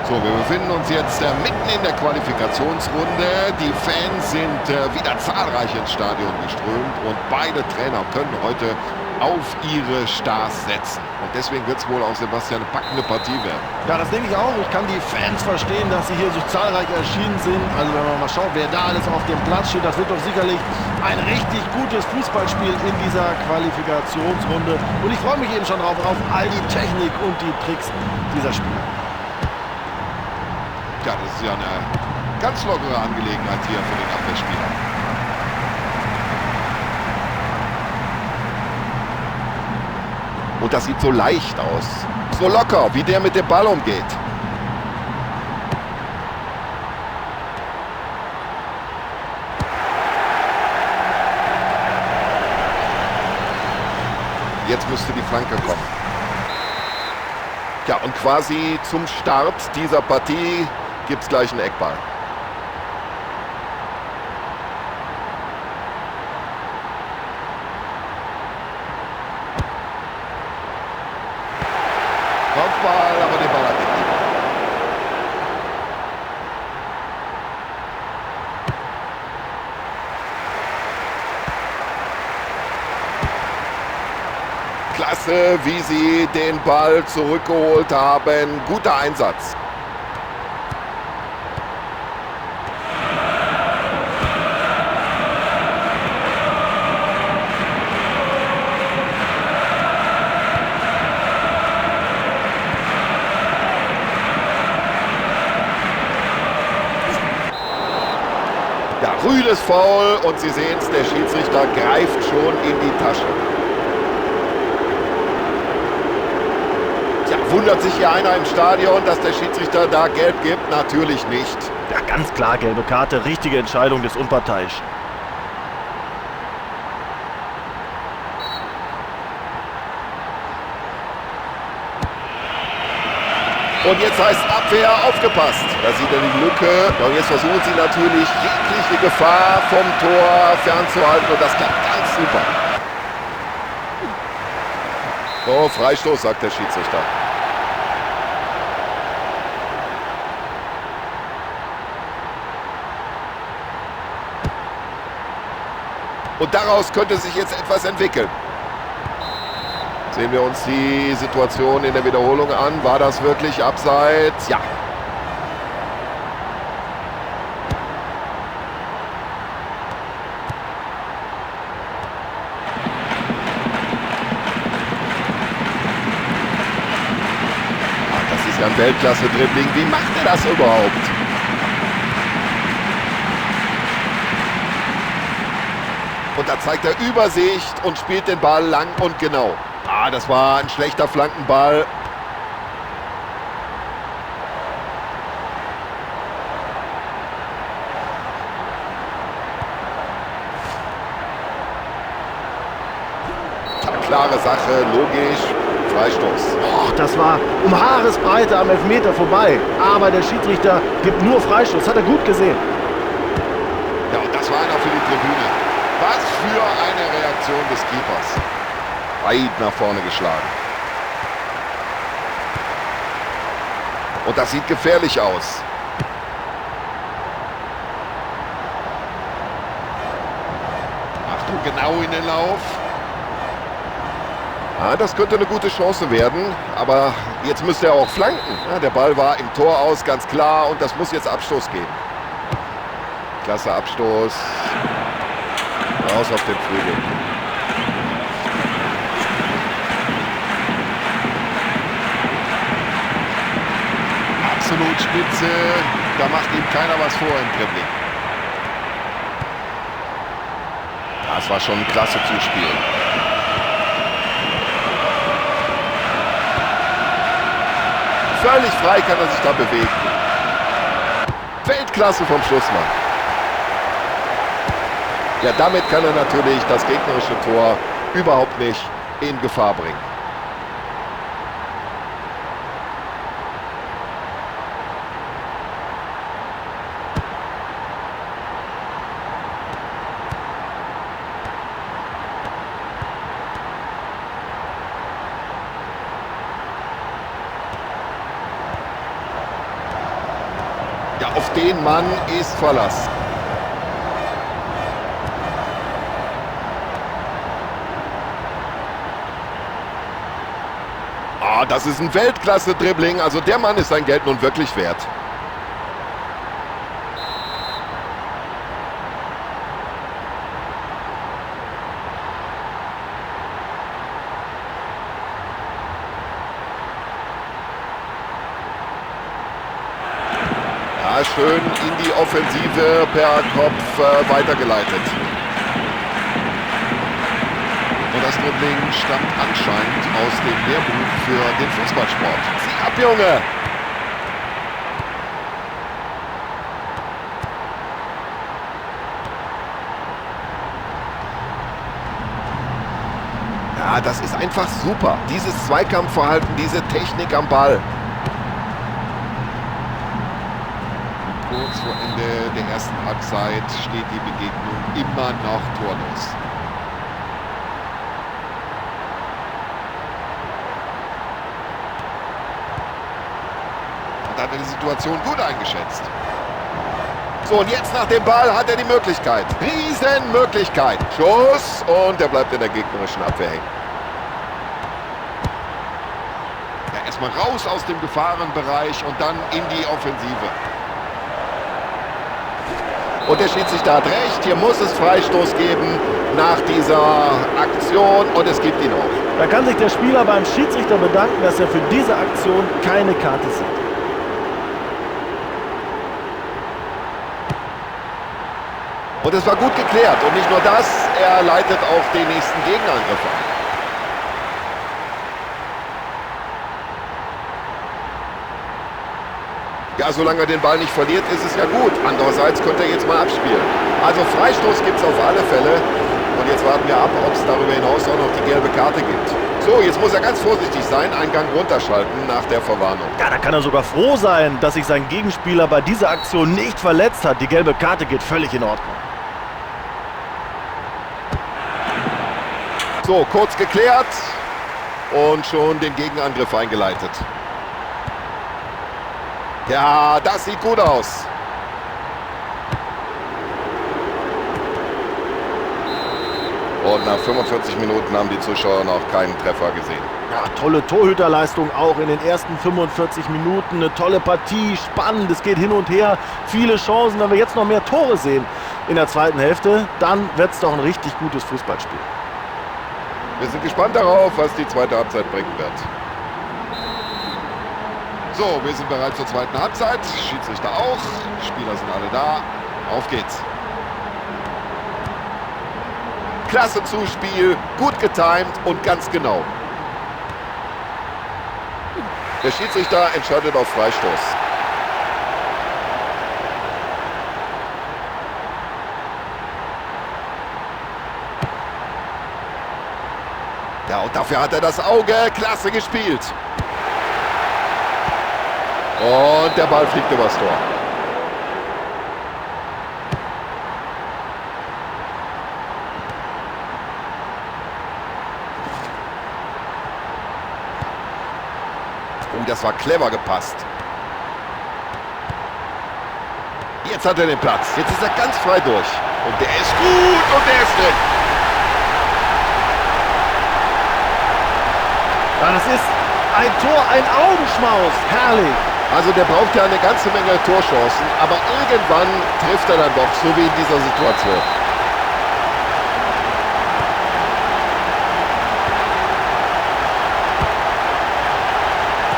So, wir befinden uns jetzt mitten in der Qualifikationsrunde. Die Fans sind wieder zahlreich ins Stadion geströmt und beide Trainer können heute auf ihre Stars setzen. Und deswegen wird es wohl auch, Sebastian, eine packende Partie werden. Ja, das denke ich auch. Ich kann die Fans verstehen, dass sie hier so zahlreich erschienen sind. Also wenn man mal schaut, wer da alles auf dem Platz steht, das wird doch sicherlich ein richtig gutes Fußballspiel in dieser Qualifikationsrunde. Und ich freue mich eben schon drauf, auf all die Technik und die Tricks dieser Spieler. Ja, das ist ja eine ganz lockere Angelegenheit hier für den Abwehrspieler. Und das sieht so leicht aus. So locker, wie der mit dem Ball umgeht. Jetzt müsste die Flanke kommen. Ja, und quasi zum Start dieser Partie gibt es gleich einen Eckball. Kopfball, aber den Ball hat nicht. Klasse, wie sie den Ball zurückgeholt haben. Guter Einsatz. Ja, rüdes Foul und Sie sehen es, der Schiedsrichter greift schon in die Tasche. Ja, wundert sich hier einer im Stadion, dass der Schiedsrichter da gelb gibt? Natürlich nicht. Ja, ganz klar, gelbe Karte, richtige Entscheidung des Unparteiischen. Und jetzt heißt Abwehr, aufgepasst. Da sieht er die Lücke. Und jetzt versuchen sie natürlich, jegliche Gefahr vom Tor fernzuhalten. Und das klappt ganz super. Oh, Freistoß, sagt der Schiedsrichter. Und daraus könnte sich jetzt etwas entwickeln. Sehen wir uns die Situation in der Wiederholung an. War das wirklich abseits? Ja. Das ist ja ein Weltklasse-Dribbling. Wie macht er das überhaupt? Und da zeigt er Übersicht und spielt den Ball lang und genau. Ah, das war ein schlechter Flankenball. Klare Sache, logisch. Freistoß. Och, das war um Haaresbreite am Elfmeter vorbei. Aber der Schiedsrichter gibt nur Freistoß. Hat er gut gesehen. Ja, und das war einer für die Tribüne. Was für eine Reaktion des Keepers. Weit nach vorne geschlagen. Und das sieht gefährlich aus. Achtung, genau in den Lauf. Ja, das könnte eine gute Chance werden, aber jetzt müsste er auch flanken. Ja, der Ball war im Tor aus, ganz klar, und das muss jetzt Abstoß geben. Klasse Abstoß. Raus auf den Flügel. Absolut spitze. Da macht ihm keiner was vor im Dribbling. Das war schon ein klasse Zuspiel. Völlig frei kann er sich da bewegen. Weltklasse vom Schlussmann. Ja, damit kann er natürlich das gegnerische Tor überhaupt nicht in Gefahr bringen. Ja, auf den Mann ist Verlass. Ah, das ist ein Weltklasse-Dribbling. Also der Mann ist sein Geld nun wirklich wert. Ja, schön in die Offensive per Kopf weitergeleitet. Und das Dribbling stammt anscheinend aus dem Lehrbuch für den Fußballsport. Zieh ab, Junge! Ja, das ist einfach super. Dieses Zweikampfverhalten, diese Technik am Ball. Kurz vor Ende der ersten Halbzeit steht die Begegnung immer noch torlos. Und hat er die Situation gut eingeschätzt. So, und jetzt nach dem Ball hat er die Möglichkeit. Riesenmöglichkeit. Schuss und er bleibt in der gegnerischen Abwehr hängen. Ja, erstmal raus aus dem Gefahrenbereich und dann in die Offensive. Und der Schiedsrichter hat recht, hier muss es Freistoß geben nach dieser Aktion und es gibt ihn auch. Da kann sich der Spieler beim Schiedsrichter bedanken, dass er für diese Aktion keine Karte sieht. Und es war gut geklärt und nicht nur das, er leitet auch den nächsten Gegenangriff ein. Ja, solange er den Ball nicht verliert, ist es ja gut. Andererseits könnte er jetzt mal abspielen. Also Freistoß gibt es auf alle Fälle. Und jetzt warten wir ab, ob es darüber hinaus auch noch die gelbe Karte gibt. So, jetzt muss er ganz vorsichtig sein, einen Gang runterschalten nach der Verwarnung. Ja, da kann er sogar froh sein, dass sich sein Gegenspieler bei dieser Aktion nicht verletzt hat. Die gelbe Karte geht völlig in Ordnung. So, kurz geklärt und schon den Gegenangriff eingeleitet. Ja, das sieht gut aus. Und nach 45 Minuten haben die Zuschauer noch keinen Treffer gesehen. Ja, tolle Torhüterleistung auch in den ersten 45 Minuten. Eine tolle Partie, spannend, es geht hin und her. Viele Chancen, wenn wir jetzt noch mehr Tore sehen in der zweiten Hälfte, dann wird es doch ein richtig gutes Fußballspiel. Wir sind gespannt darauf, was die zweite Halbzeit bringen wird. So, wir sind bereit zur zweiten Halbzeit. Schiedsrichter auch. Spieler sind alle da. Auf geht's. Klasse Zuspiel, gut getimt und ganz genau. Der Schiedsrichter entscheidet auf Freistoß. Ja, und dafür hat er das Auge. Klasse gespielt. Und der Ball fliegt übers Tor. Oh, das war clever gepasst. Jetzt hat er den Platz. Jetzt ist er ganz frei durch. Und der ist gut und der ist drin. Ja, das ist ein Tor, ein Augenschmaus. Herrlich. Also der braucht ja eine ganze Menge Torchancen, aber irgendwann trifft er dann doch, so wie in dieser Situation.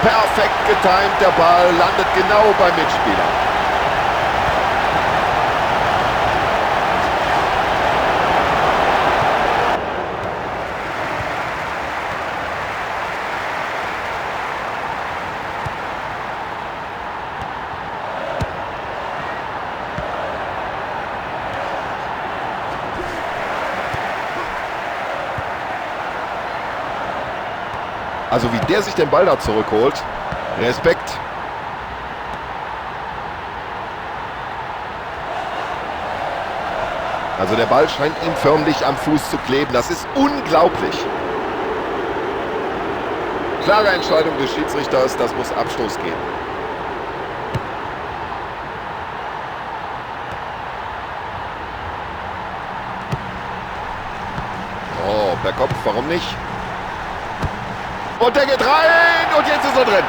Perfekt getimt, der Ball landet genau beim Mitspieler. Also wie der sich den Ball da zurückholt. Respekt. Also der Ball scheint ihm förmlich am Fuß zu kleben. Das ist unglaublich. Klare Entscheidung des Schiedsrichters, das muss Abstoß geben. warum nicht? Und der geht rein und jetzt ist er drin.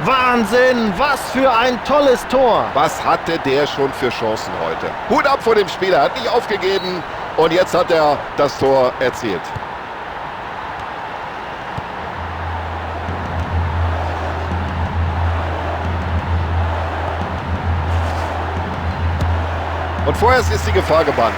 Wahnsinn, was für ein tolles Tor. Was hatte der schon für Chancen heute? Hut ab vor dem Spieler, hat nicht aufgegeben und jetzt hat er das Tor erzielt. Und vorerst ist die Gefahr gebannt.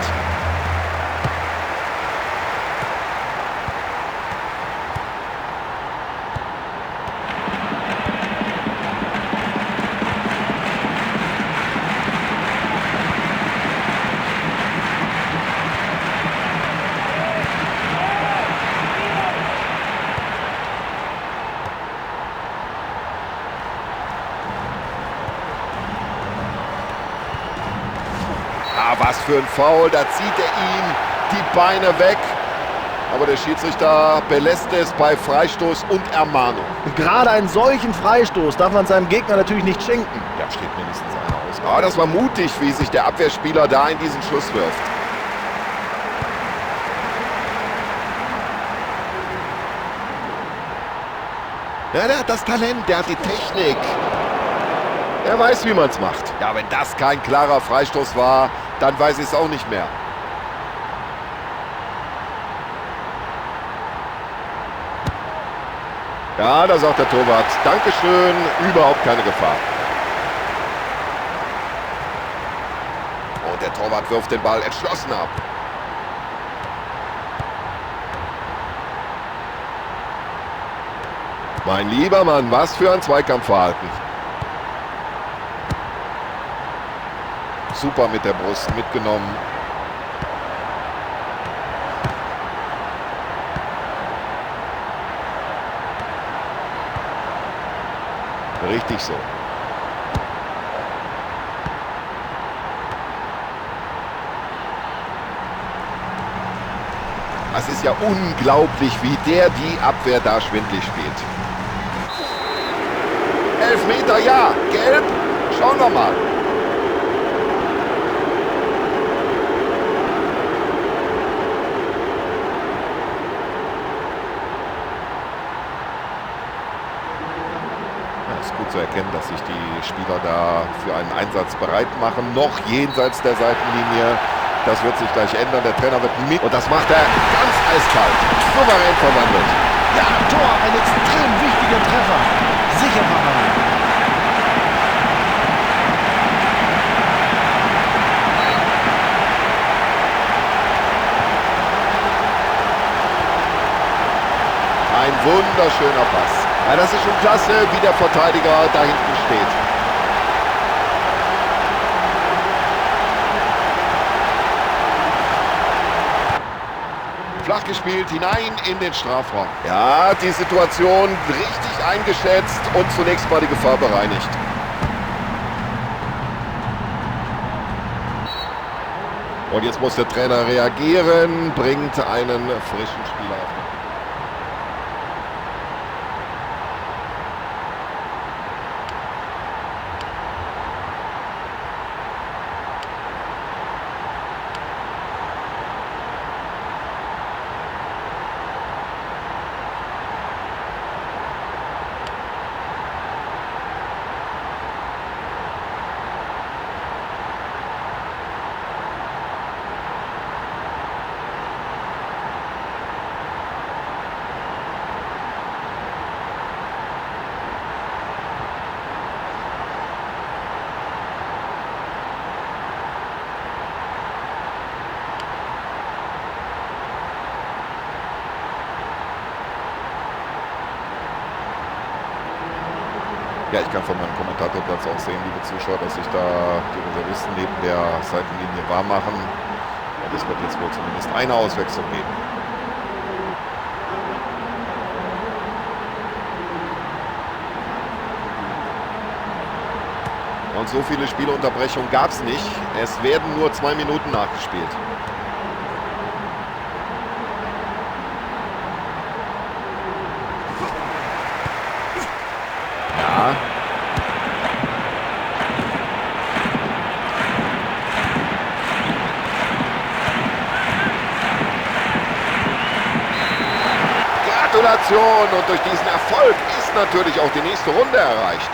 Was für ein Foul, da zieht er ihm die Beine weg. Aber der Schiedsrichter belässt es bei Freistoß und Ermahnung. Gerade einen solchen Freistoß darf man seinem Gegner natürlich nicht schenken. Ja, steht mindestens einer aus. Aber das war mutig, wie sich der Abwehrspieler da in diesen Schuss wirft. Ja, der hat das Talent, der hat die Technik. Er weiß, wie man es macht. Ja, wenn das kein klarer Freistoß war, dann weiß ich es auch nicht mehr. Ja, da sagt der Torwart, Dankeschön, überhaupt keine Gefahr. Und der Torwart wirft den Ball entschlossen ab. Mein lieber Mann, was für ein Zweikampfverhalten. Super mit der Brust mitgenommen. Richtig so. Es ist ja unglaublich, wie der die Abwehr da schwindlig spielt. Elfmeter, ja. Gelb. Schauen wir mal. Gut zu erkennen, dass sich die Spieler da für einen Einsatz bereit machen, noch jenseits der Seitenlinie. Das wird sich gleich ändern. Der Trainer wird mit und das macht er ganz eiskalt, souverän verwandelt. Ja, Tor, ein extrem wichtiger Treffer. Sicher verwandelt. Ein wunderschöner Pass. Ja, das ist schon klasse, wie der Verteidiger da hinten steht. Flach gespielt, hinein in den Strafraum. Ja, die Situation richtig eingeschätzt und zunächst mal die Gefahr bereinigt. Und jetzt muss der Trainer reagieren, bringt einen frischen Spieler auf. Ja, ich kann von meinem Kommentatorplatz auch sehen, liebe Zuschauer, dass sich da die Reservisten neben der Seitenlinie warm machen. Und es wird jetzt wohl zumindest eine Auswechslung geben. Und so viele Spielunterbrechungen gab es nicht. Es werden nur 2 Minuten nachgespielt. Ja. Gratulation und durch diesen Erfolg ist natürlich auch die nächste Runde erreicht.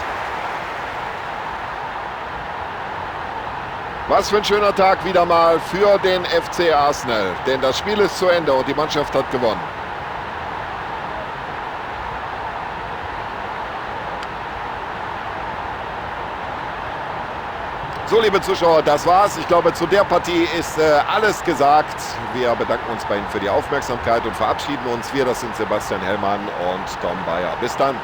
Was für ein schöner Tag wieder mal für den FC Arsenal, denn das Spiel ist zu Ende und die Mannschaft hat gewonnen. So, liebe Zuschauer, das war's. Ich glaube, zu der Partie ist alles gesagt. Wir bedanken uns bei Ihnen für die Aufmerksamkeit und verabschieden uns. Wir, das sind Sebastian Hellmann und Tom Bayer. Bis dann.